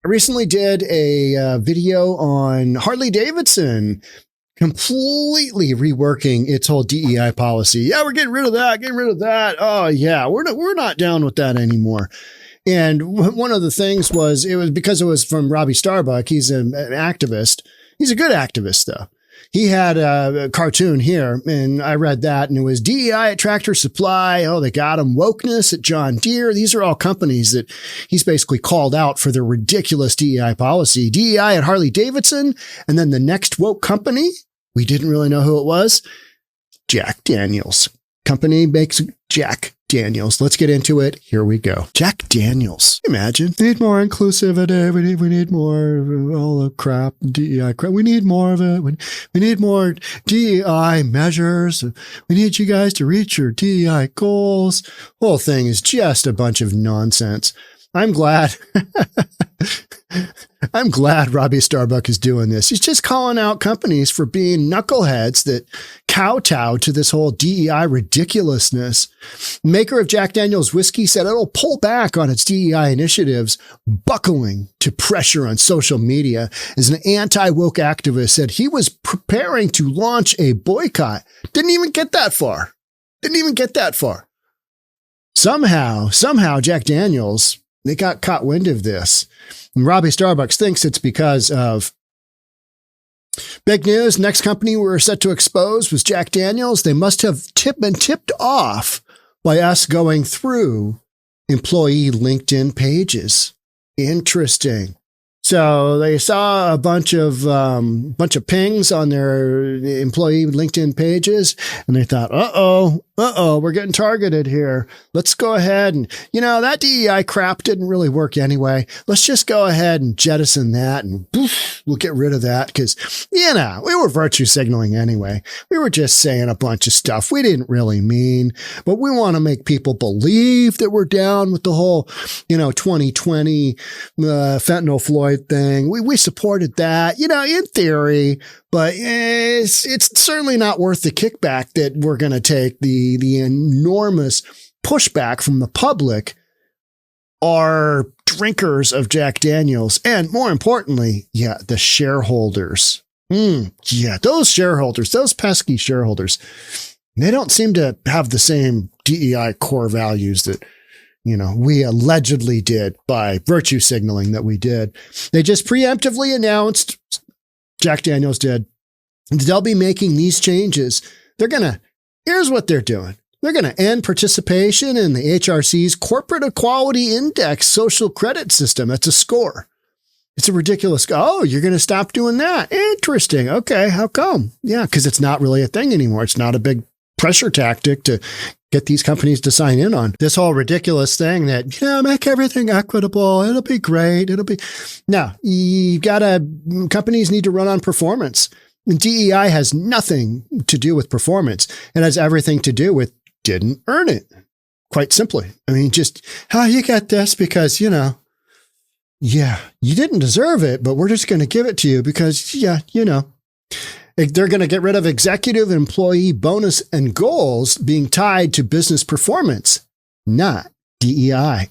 I recently did a video on Harley-Davidson completely reworking its whole DEI policy. Yeah, we're getting rid of that. Oh yeah, we're not down with that anymore. And one of the things was, it was because it was from 𝗪𝗧𝗛𝗏. He's an activist. He's a good activist though. He had a cartoon here, and I read that, and it was DEI at Tractor Supply. Oh, they got him. Wokeness at John Deere. These are all companies that he's basically called out for their ridiculous DEI policy. DEI at Harley-Davidson, and then the next woke company, we didn't really know who it was. Jack Daniels. Company makes Jack Daniels. Let's get into it. Here we go. Jack Daniels. Imagine. We need more inclusivity. We need more of all the crap, DEI crap. We need more of it. We need more DEI measures. We need you guys to reach your DEI goals. The whole thing is just a bunch of nonsense. I'm glad. I'm glad 𝗪𝗧𝗛𝗏 is doing this. He's just calling out companies for being knuckleheads that kowtow to this whole DEI ridiculousness. Maker of Jack Daniels whiskey said it'll pull back on its DEI initiatives, buckling to pressure on social media, as an anti-woke activist said he was preparing to launch a boycott. Didn't even get that far. Somehow Jack Daniels, they got caught wind of this. And 𝗪𝗧𝗛𝗏 thinks it's because of big news. Next company we were set to expose was Jack Daniels. They must have been tipped off by us going through employee LinkedIn pages. Interesting. So they saw a bunch of pings on their employee LinkedIn pages, and they thought, we're getting targeted here. Let's go ahead and, that DEI crap didn't really work anyway. Let's just go ahead and jettison that, and poof, we'll get rid of that because, we were virtue signaling anyway. We were just saying a bunch of stuff we didn't really mean, but we want to make people believe that we're down with the whole, 2020 fentanyl Floyd thing. We supported that, in theory, but it's certainly not worth the kickback that we're going to take. The enormous pushback from the public are drinkers of Jack Daniels, and more importantly, the shareholders. Those shareholders, those pesky shareholders, they don't seem to have the same DEI core values that we allegedly did by virtue signaling that we did. They just preemptively announced, Jack Daniels did, they'll be making these changes. Here's what they're doing. They're going to end participation in the HRC's Corporate Equality Index social credit system. That's a score. It's a ridiculous. Oh, you're going to stop doing that. Interesting. Okay. How come? Yeah, because it's not really a thing anymore. It's not a big pressure tactic to get these companies to sign in on this whole ridiculous thing that, make everything equitable. It'll be great. No, companies need to run on performance. And DEI has nothing to do with performance. It has everything to do with didn't earn it. Quite simply. I mean, just how you got this because, you didn't deserve it, but we're just going to give it to you because, they're going to get rid of executive employee bonus and goals being tied to business performance, not DEI.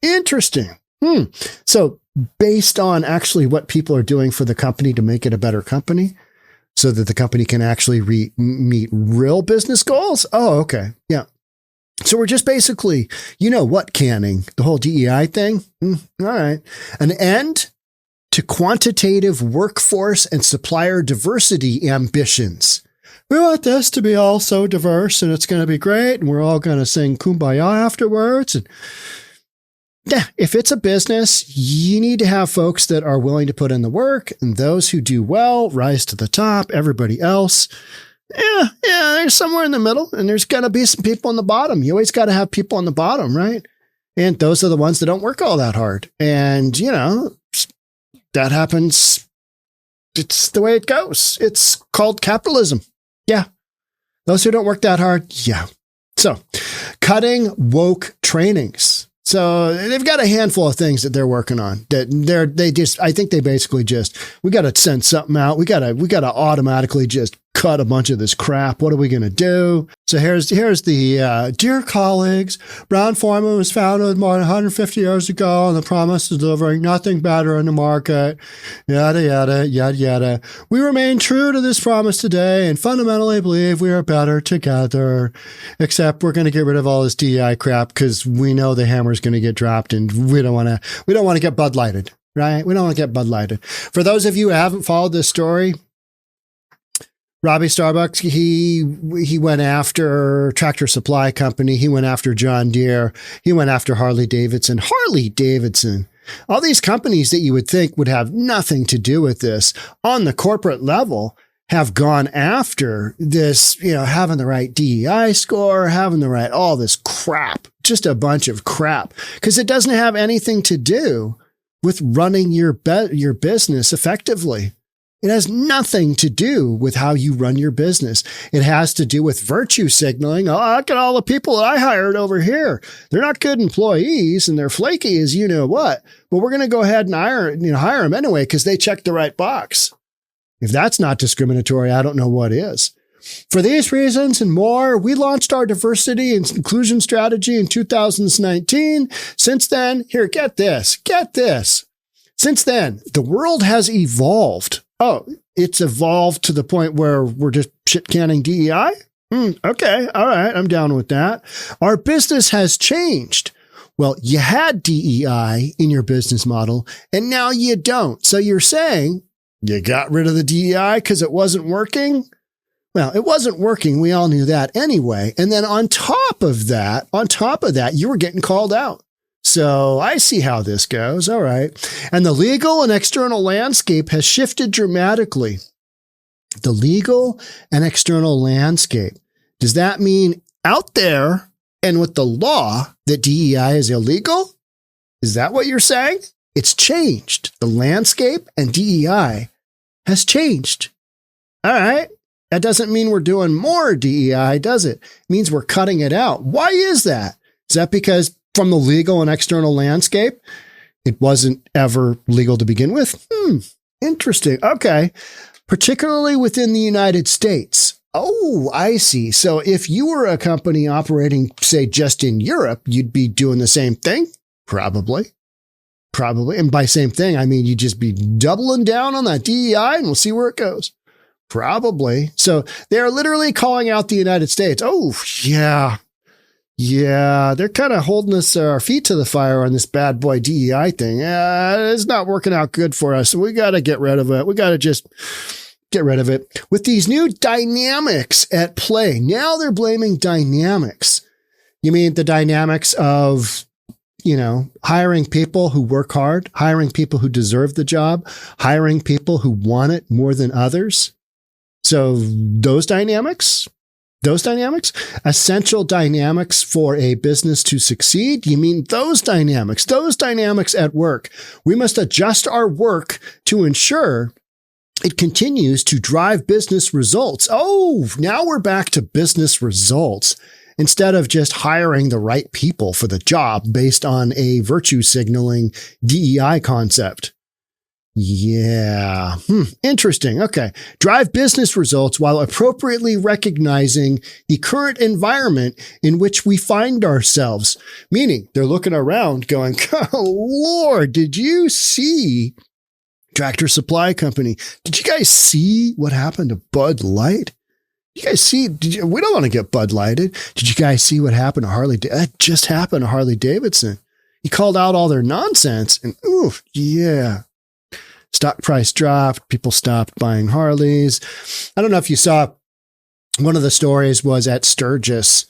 Interesting. So based on actually what people are doing for the company to make it a better company so that the company can actually meet real business goals. Oh, okay. Yeah. So we're just basically, canning the whole DEI thing. All right. An end to quantitative workforce and supplier diversity ambitions. We want this to be all so diverse and it's going to be great. And we're all going to sing Kumbaya afterwards. And if it's a business, you need to have folks that are willing to put in the work, and those who do well rise to the top. Everybody else, there's somewhere in the middle, and there's going to be some people on the bottom. You always got to have people on the bottom, right? And those are the ones that don't work all that hard. And, that happens. It's the way it goes. It's called capitalism. Yeah. Those who don't work that hard. Yeah. So cutting woke trainings. So they've got a handful of things that they're working on that I think they basically we got to send something out. We got to automatically just cut a bunch of this crap. What are we going to do? So here's the, dear colleagues, Brown-Forman was founded more than 150 years ago on the promise of delivering nothing better in the market, yada, yada, yada, yada. We remain true to this promise today and fundamentally believe we are better together, except we're going to get rid of all this DEI crap because we know the hammer's going to get dropped and we don't want to get Bud Lighted, right? We don't want to get Bud Lighted. For those of you who haven't followed this story, 𝗪𝗧𝗛𝗪, he went after Tractor Supply Company. He went after John Deere. He went after Harley-Davidson. Harley-Davidson. All these companies that you would think would have nothing to do with this on the corporate level have gone after this, having the right DEI score, having the right, all this crap, just a bunch of crap, because it doesn't have anything to do with running your business effectively. It has nothing to do with how you run your business. It has to do with virtue signaling. Oh, look at all the people that I hired over here. They're not good employees and they're flaky as you know what. But we're going to go ahead and hire them anyway because they checked the right box. If that's not discriminatory, I don't know what is. For these reasons and more, we launched our diversity and inclusion strategy in 2019. Since then, here, get this. Since then, the world has evolved. Oh, it's evolved to the point where we're just shit canning DEI? Okay. All right. I'm down with that. Our business has changed. Well, you had DEI in your business model and now you don't. So you're saying you got rid of the DEI because it wasn't working? Well, it wasn't working. We all knew that anyway. And then on top of that, you were getting called out. So I see how this goes. All right. And the legal and external landscape has shifted dramatically. The legal and external landscape. Does that mean out there and with the law that DEI is illegal? Is that what you're saying? It's changed. The landscape and DEI has changed. All right. That doesn't mean we're doing more DEI, does it? It means we're cutting it out. Why is that? Is that because from the legal and external landscape, it wasn't ever legal to begin with? Interesting. Okay. Particularly within the United States. Oh, I see. So if you were a company operating, say, just in Europe, you'd be doing the same thing? Probably. And by same thing, I mean, you'd just be doubling down on that DEI and we'll see where it goes. Probably. So they're literally calling out the United States. Oh, yeah. Yeah, they're kind of holding us our feet to the fire on this bad boy DEI thing. It's not working out good for us. We got to get rid of it. We got to just get rid of it. With these new dynamics at play, now they're blaming dynamics. You mean the dynamics of, hiring people who work hard, hiring people who deserve the job, hiring people who want it more than others? So those dynamics, essential dynamics for a business to succeed. You mean those dynamics at work. We must adjust our work to ensure it continues to drive business results. Oh, now we're back to business results instead of just hiring the right people for the job based on a virtue signaling DEI concept. Yeah. Interesting. Okay. Drive business results while appropriately recognizing the current environment in which we find ourselves. Meaning they're looking around going, oh, Lord, did you see Tractor Supply Company? Did you guys see what happened to Bud Light? You guys see, we don't want to get Bud Lighted. Did you guys see what happened to That just happened to Harley-Davidson. He called out all their nonsense and oof, yeah. Stock price dropped. People stopped buying Harleys. I don't know if you saw, one of the stories was at Sturgis,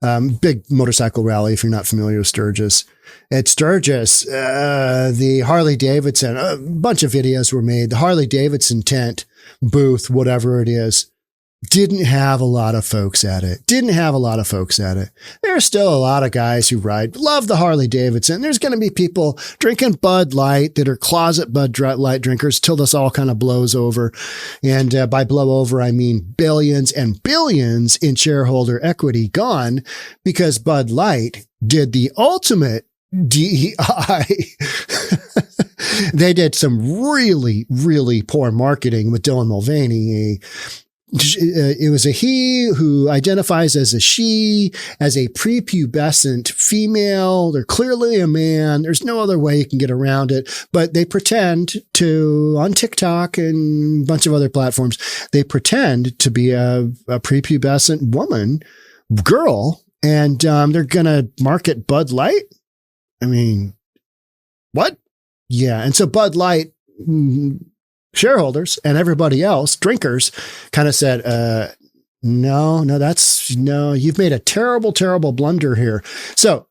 big motorcycle rally, if you're not familiar with Sturgis. At Sturgis, the Harley-Davidson, a bunch of videos were made. The Harley-Davidson tent, booth, whatever it is, didn't have a lot of folks at it. There's still a lot of guys who ride, love the Harley-Davidson. There's going to be people drinking Bud Light that are closet Bud Light drinkers till this all kind of blows over. And by blow over, I mean billions and billions in shareholder equity gone because Bud Light did the ultimate DEI. They did some really, really poor marketing with Dylan Mulvaney, it was a he who identifies as a she, as a prepubescent female. They're clearly a man. There's no other way you can get around it, but they pretend to, on TikTok and a bunch of other platforms, they pretend to be a prepubescent woman, girl, and they're going to market Bud Light. I mean, what? Yeah. And so Bud Light shareholders and everybody else, drinkers, kind of said, no, you've made a terrible, terrible blunder here. So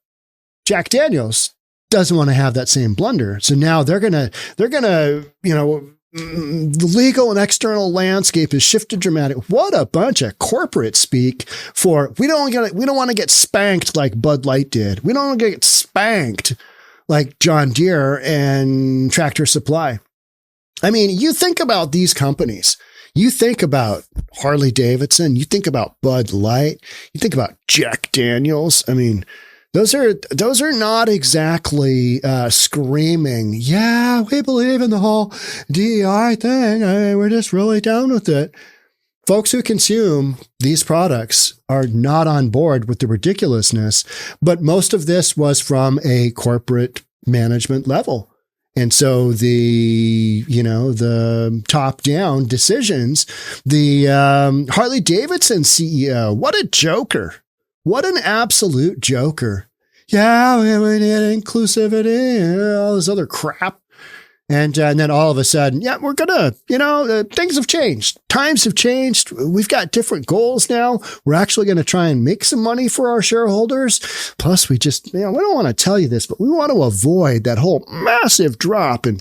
Jack Daniels doesn't want to have that same blunder. So now they're going to, the legal and external landscape has shifted dramatically. What a bunch of corporate speak for, we don't want to get spanked like Bud Light did. We don't want to get spanked like John Deere and Tractor Supply. I mean, you think about these companies, you think about Harley-Davidson, you think about Bud Light, you think about Jack Daniels. I mean, those are not exactly screaming, yeah, we believe in the whole DEI thing. We're just really down with it. Folks who consume these products are not on board with the ridiculousness, but most of this was from a corporate management level. And so the top down decisions, the Harley-Davidson CEO, what a joker. What an absolute joker. Yeah, we need inclusivity and all this other crap. And then all of a sudden, yeah, we're going to, things have changed. Times have changed. We've got different goals now. We're actually going to try and make some money for our shareholders. Plus, we just, we don't want to tell you this, but we want to avoid that whole massive drop in,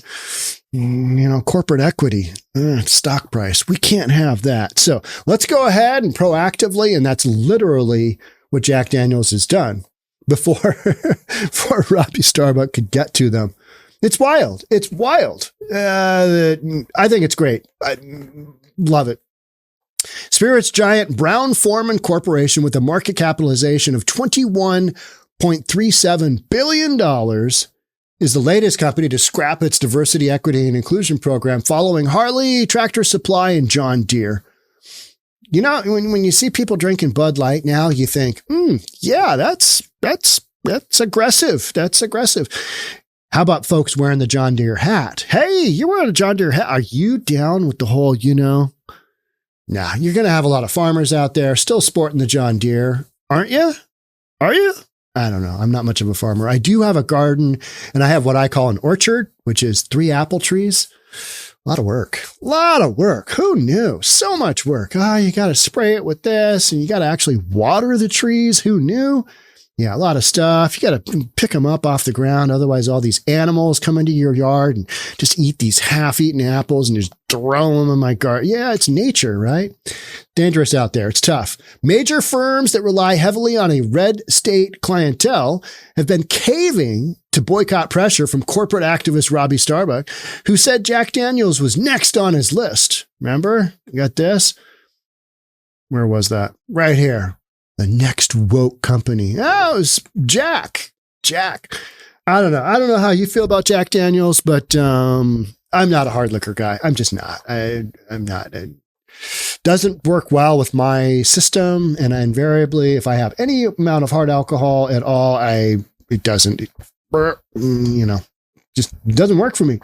corporate equity, stock price. We can't have that. So let's go ahead and proactively, and that's literally what Jack Daniels has done before Robbie Starbuck could get to them. It's wild. It's wild. I think it's great. I love it. Spirits giant Brown-Forman Corporation, with a market capitalization of $21.37 billion, is the latest company to scrap its diversity, equity, and inclusion program following Harley, Tractor Supply, and John Deere. When you see people drinking Bud Light now, you think, yeah, that's aggressive. That's aggressive. How about folks wearing the John Deere hat? Hey, you're wearing a John Deere hat. Are you down with the whole, Nah, you're going to have a lot of farmers out there still sporting the John Deere. Aren't you? Are you? I don't know. I'm not much of a farmer. I do have a garden, and I have what I call an orchard, which is 3 apple trees. A lot of work. Who knew? So much work. You got to spray it with this, and you got to actually water the trees. Who knew? Yeah, a lot of stuff. You got to pick them up off the ground. Otherwise, all these animals come into your yard and just eat these half-eaten apples and just throw them in my garden. Yeah, it's nature, right? Dangerous out there. It's tough. Major firms that rely heavily on a red state clientele have been caving to boycott pressure from corporate activist Robbie Starbuck, who said Jack Daniels was next on his list. Remember? You got this? Where was that? Right here. The next woke company. Oh, it was Jack. I don't know. I don't know how you feel about Jack Daniels, but I'm not a hard liquor guy. I'm just not. I'm not. It doesn't work well with my system. And I invariably, if I have any amount of hard alcohol at all, it doesn't, just doesn't work for me.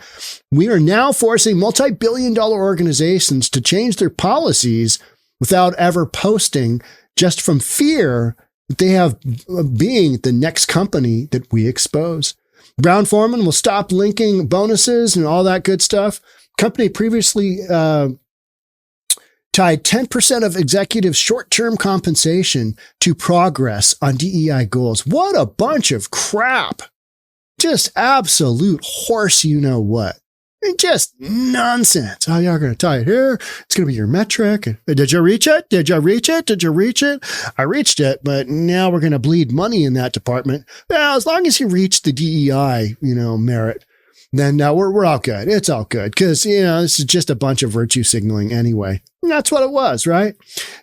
We are now forcing multi-billion-dollar organizations to change their policies without ever posting, just from fear that they have being the next company that we expose. Brown-Forman will stop linking bonuses and all that good stuff. Company previously tied 10% of executive short-term compensation to progress on DEI goals. What a bunch of crap. Just absolute horse you-know-what. Just nonsense. Oh, y'all going to tie it here. It's going to be your metric. Did you reach it? Did you reach it? I reached it, but now we're going to bleed money in that department. Well, as long as you reach the DEI, merit, then we're all good. It's all good because, this is just a bunch of virtue signaling anyway. And that's what it was, right?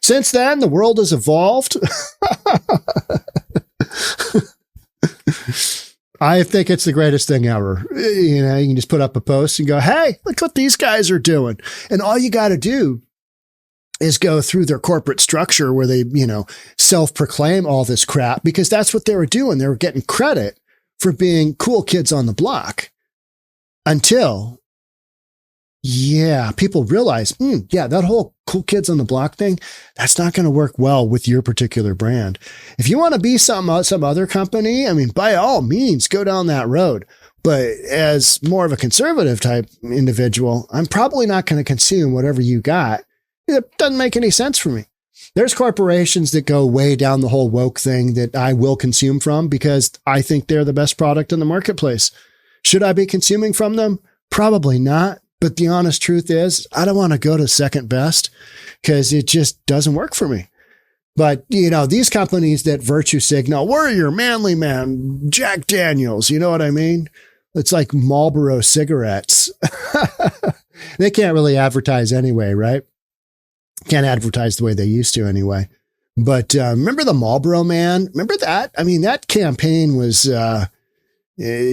Since then, the world has evolved. I think it's the greatest thing ever. You can just put up a post and go, hey, look what these guys are doing. And all you got to do is go through their corporate structure where they, self-proclaim all this crap, because that's what they were doing. They were getting credit for being cool kids on the block until, people realize, that whole cool kids on the block thing, that's not going to work well with your particular brand. If you want to be some other company, by all means, go down that road. But as more of a conservative type individual, I'm probably not going to consume whatever you got. It doesn't make any sense for me. There's corporations that go way down the whole woke thing that I will consume from because I think they're the best product in the marketplace. Should I be consuming from them? Probably not. But the honest truth is, I don't want to go to second best because it just doesn't work for me. But, these companies that virtue signal, we're your manly man, Jack Daniels, you know what I mean? It's like Marlboro cigarettes. They can't really advertise anyway, right? Can't advertise the way they used to anyway. But remember the Marlboro Man? Remember that? That campaign was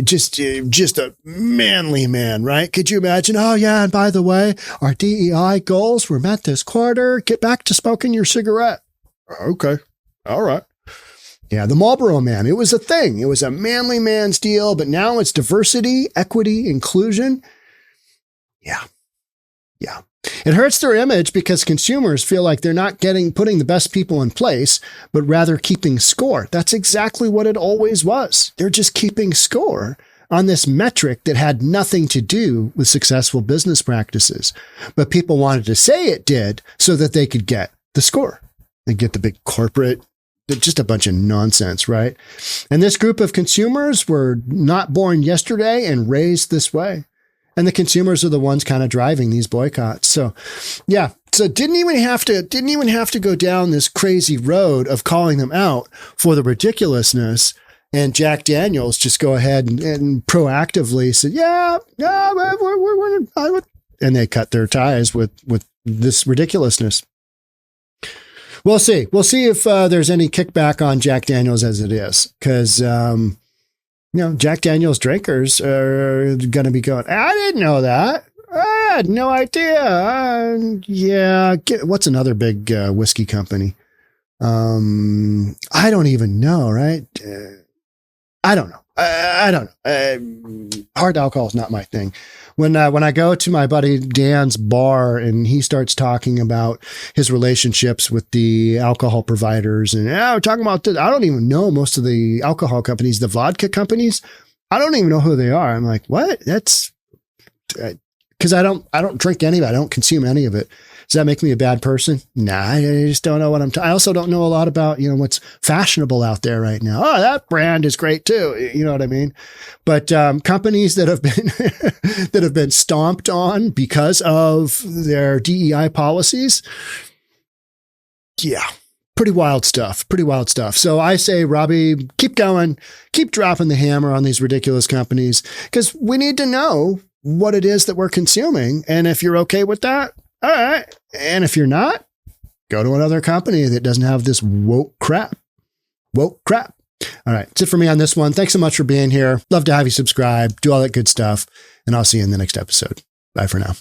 just a manly man, right? Could you imagine? Oh, yeah, and by the way, our DEI goals were met this quarter. Get back to smoking your cigarette. Okay. All right. Yeah, the Marlboro Man. It was a thing. It was a manly man's deal, but now it's diversity, equity, inclusion. Yeah. It hurts their image because consumers feel like they're not putting the best people in place, but rather keeping score. That's exactly what it always was. They're just keeping score on this metric that had nothing to do with successful business practices. But people wanted to say it did so that they could get the score. They get the big corporate, just a bunch of nonsense, right? And this group of consumers were not born yesterday and raised this way. And the consumers are the ones kind of driving these boycotts. So didn't even have to go down this crazy road of calling them out for the ridiculousness. And Jack Daniels just go ahead and proactively said, and they cut their ties with this ridiculousness. We'll see. We'll see if there's any kickback on Jack Daniels as it is, because Jack Daniels drinkers are going to be going, I didn't know that. I had no idea. What's another big whiskey company? I don't even know, right? I don't know. I don't know. Hard alcohol is not my thing. When I go to my buddy Dan's bar and he starts talking about his relationships with the alcohol providers and we're talking about this, I don't even know most of the alcohol companies, the vodka companies. I don't even know who they are. I'm like, what? That's because I don't drink any of it. I don't consume any of it. Does that make me a bad person? Nah, I just don't know what I also don't know a lot about, what's fashionable out there right now. Oh, that brand is great too. You know what I mean? But companies that have been stomped on because of their DEI policies. Yeah. Pretty wild stuff. So I say, Robbie, keep going, keep dropping the hammer on these ridiculous companies, because we need to know what it is that we're consuming. And if you're okay with that, all right. And if you're not, go to another company that doesn't have this woke crap. All right. That's it for me on this one. Thanks so much for being here. Love to have you subscribe, do all that good stuff. And I'll see you in the next episode. Bye for now.